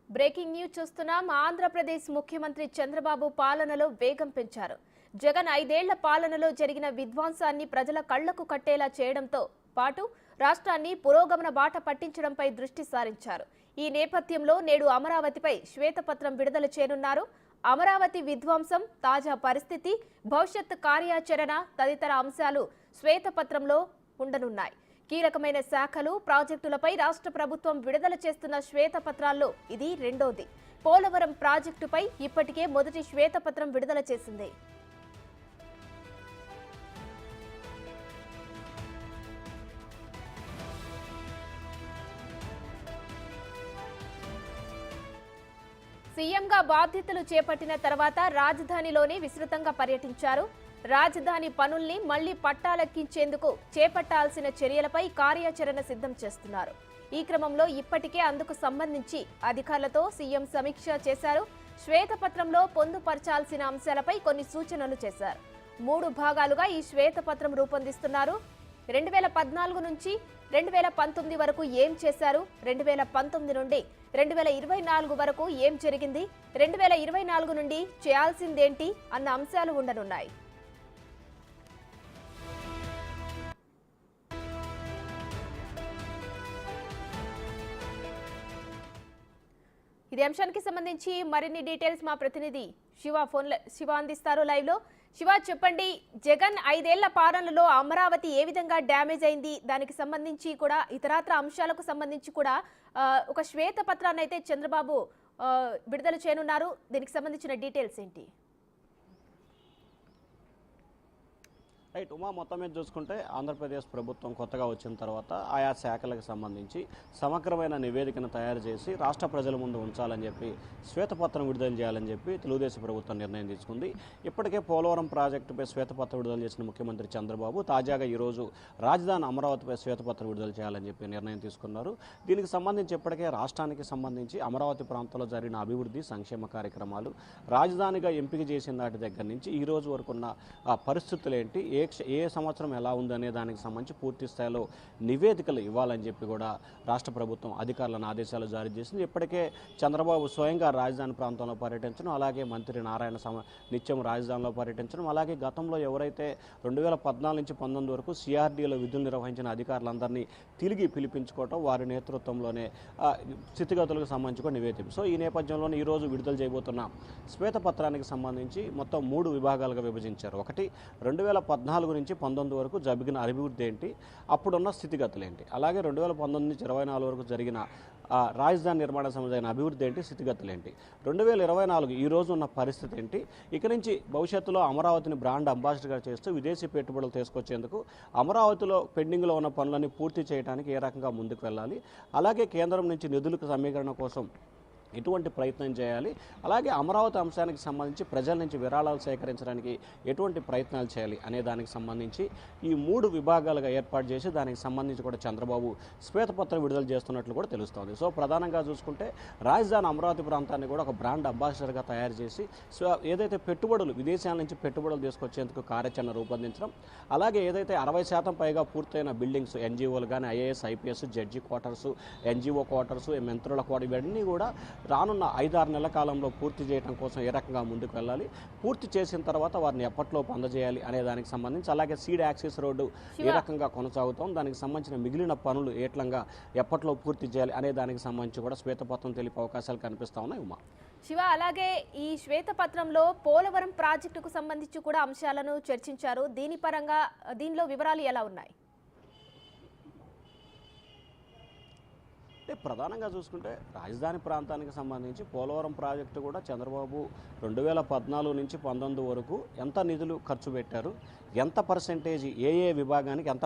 Breaking news చూస్తున్నాం. ఆంధ్రప్రదేశ్ ముఖ్యమంత్రి చంద్రబాబు పాలనలో వేగం పెంచారు. జగన్ 5 ఏళ్ల పాలనలో జరిగిన విధ్వంసాన్ని ప్రజల కళ్లకు కట్టేలా చేయడంతో పాటు రాష్ట్రాన్ని పురోగమన బాట పట్టించడంపై దృష్టి సారించారు. ఈ నేపథ్యంలో నేడు అమరావతిపై శ్వేతపత్రం విడుదల చేయనున్నారు. అమరావతి విధ్వంసం, తాజా పరిస్థితి, భవిష్యత్ కార్యాచరణ తదితర అంశాలు శ్వేతపత్రంలో ఉండనున్నాయి. కీలకమైన శాఖలు, ప్రాజెక్టులపై రాష్ట్ర ప్రభుత్వం విడుదల చేస్తున్న శ్వేతపత్రాల్లో ఇది రెండోది. పోలవరం ప్రాజెక్టుపై ఇప్పటికే మొదటి శ్వేతపత్రం విడుదల చేసింది. సీఎంగా బాధ్యతలు చేపట్టిన తర్వాత రాజధానిలోనే విస్తృతంగా పర్యటించారు. రాజధాని పనుల్ని మళ్లీ పట్టాలెక్కించేందుకు చేపట్టాల్సిన చర్యలపై కార్యాచరణ సిద్ధం చేస్తున్నారు. ఈ క్రమంలో ఇప్పటికే అందుకు సంబంధించి అధికారులతో సీఎం సమీక్ష చేశారు. శ్వేతపత్రంలో పొందుపరచాల్సిన అంశాలపై కొన్ని సూచనలు చేశారు. 3 భాగాలుగా ఈ శ్వేతపత్రం రూపొందిస్తున్నారు. 2014 నుంచి 2019 వరకు ఏం చేశారు, 2019 నుండి 2024 వరకు ఏం జరిగింది, 2024 నుండి చేయాల్సిందేంటి అన్న అంశాలు ఉండనున్నాయి. ఇదే అంశానికి సంబంధించి మరిన్ని డీటెయిల్స్ మా ప్రతినిధి శివ అందిస్తారు లైవ్ లో. శివ, చెప్పండి, జగన్ 5 ఏళ్ల పాలనలో అమరావతి ఏ విధంగా డ్యామేజ్ అయింది, దానికి సంబంధించి కూడా ఇతరాత్ర అంశాలకు సంబంధించి కూడా ఒక శ్వేతపత్రాన్ని అయితే చంద్రబాబు విడుదల చేయనున్నారు. దీనికి సంబంధించిన డీటెయిల్స్ ఏంటి? రైట్ ఉమా, మొత్తం మీద చూసుకుంటే ఆంధ్రప్రదేశ్ ప్రభుత్వం కొత్తగా వచ్చిన తర్వాత ఆయా శాఖలకు సంబంధించి సమగ్రమైన నివేదికను తయారు చేసి రాష్ట్ర ప్రజల ముందు ఉంచాలని చెప్పి శ్వేతపత్రం విడుదల చేయాలని చెప్పి తెలుగుదేశం ప్రభుత్వం నిర్ణయం తీసుకుంది. ఇప్పటికే పోలవరం ప్రాజెక్టుపై శ్వేతపత్రం విడుదల చేసిన ముఖ్యమంత్రి చంద్రబాబు తాజాగా ఈరోజు రాజధాని అమరావతిపై శ్వేతపత్రం విడుదల చేయాలని చెప్పి నిర్ణయం తీసుకున్నారు. దీనికి సంబంధించి ఇప్పటికే రాష్ట్రానికి సంబంధించి అమరావతి ప్రాంతంలో జరిగిన అభివృద్ధి సంక్షేమ కార్యక్రమాలు, రాజధానిగా ఎంపిక చేసిన నాటి దగ్గర నుంచి ఈ రోజు వరకున్న పరిస్థితులు ఏంటి, ఏ సంవత్సరం ఎలా ఉందనే దానికి సంబంధించి పూర్తి స్థాయిలో నివేదికలు ఇవ్వాలని చెప్పి కూడా రాష్ట్ర ప్రభుత్వం అధికారులను ఆదేశాలు జారీ చేసింది. ఇప్పటికే చంద్రబాబు స్వయంగా రాజధాని ప్రాంతంలో పర్యటించడం, అలాగే మంత్రి నారాయణ నిత్యం రాజధానిలో పర్యటించడం, అలాగే గతంలో ఎవరైతే 2014 నుంచి 19 వరకు సిఆర్డీలో విధులు నిర్వహించిన అధికారులందరినీ తిరిగి పిలిపించుకోవటం, వారి నేతృత్వంలోనే స్థితిగతులకు సంబంధించి కూడా నివేదిక. సో ఈ నేపథ్యంలోనే ఈరోజు విడుదల చేయబోతున్న శ్వేతపత్రానికి సంబంధించి మొత్తం 3 విభాగాలుగా విభజించారు. ఒకటి 2014 నుంచి 19 వరకు జరిగిన అభివృద్ధి ఏంటి, అప్పుడున్న స్థితిగతులు ఏంటి, అలాగే 2019 నుంచి 24 వరకు జరిగిన రాజధాని నిర్మాణ సంబంధించిన అభివృద్ధి ఏంటి, స్థితిగతులు ఏంటి, 2024 ఈ రోజు ఉన్న పరిస్థితి ఏంటి, ఇక నుంచి భవిష్యత్తులో అమరావతిని బ్రాండ్ అంబాసిడర్గా చేస్తూ విదేశీ పెట్టుబడులు తీసుకొచ్చేందుకు అమరావతిలో పెండింగ్లో ఉన్న పనులన్నీ పూర్తి చేయడానికి ఏ రకంగా ముందుకు వెళ్ళాలి, అలాగే కేంద్రం నుంచి నిధులకు సమీకరణ కోసం ఎటువంటి ప్రయత్నం చేయాలి, అలాగే అమరావతి అంశానికి సంబంధించి ప్రజల నుంచి విరాళాలు సేకరించడానికి ఎటువంటి ప్రయత్నాలు చేయాలి అనే దానికి సంబంధించి ఈ 3 విభాగాలుగా ఏర్పాటు చేసి దానికి సంబంధించి కూడా చంద్రబాబు శ్వేతపత్రం విడుదల చేస్తున్నట్లు కూడా తెలుస్తోంది. సో ప్రధానంగా చూసుకుంటే రాజధాని అమరావతి ప్రాంతాన్ని కూడా ఒక బ్రాండ్ అంబాసిడర్గా తయారు చేసి ఏదైతే పెట్టుబడులు విదేశాల నుంచి పెట్టుబడులు తీసుకొచ్చేందుకు కార్యాచరణ రూపొందించడం, అలాగే ఏదైతే 60% పైగా పూర్తయిన బిల్డింగ్స్, ఎన్జిఓలు కానీ IAS IPS judge quarters, NGO quarters, మంత్రుల క్వార్టర్, ఇవన్నీ కూడా రానున్న 5-6 నెలల కాలంలో పూర్తి చేయడం కోసం ఏ రకంగా ముందుకు వెళ్ళాలి, పూర్తి చేసిన తర్వాత వారిని ఎప్పటిలోపు అందజేయాలి అనే దానికి సంబంధించి, అలాగే సీడ్ యాక్సెస్ రోడ్డు ఏ రకంగా కొనసాగుతాం, దానికి సంబంధించిన మిగిలిన పనులు ఏట్లంగా ఎప్పట్లో పూర్తి చేయాలి అనే దానికి సంబంధించి కూడా శ్వేతపత్రం తెలిపే అవకాశాలు కనిపిస్తా ఉన్నాయి. ఉమా, శివ, అలాగే ఈ శ్వేతపత్రంలో పోలవరం ప్రాజెక్టుకు సంబంధించి కూడా అంశాలను చర్చించారు. దీనిలో వివరాలు ఎలా ఉన్నాయి? అంటే ప్రధానంగా చూసుకుంటే రాజధాని ప్రాంతానికి సంబంధించి పోలవరం ప్రాజెక్టు కూడా చంద్రబాబు 2014 నుంచి 19 వరకు ఎంత నిధులు ఖర్చు పెట్టారు, ఎంత పర్సెంటేజ్ ఏ విభాగానికి ఎంత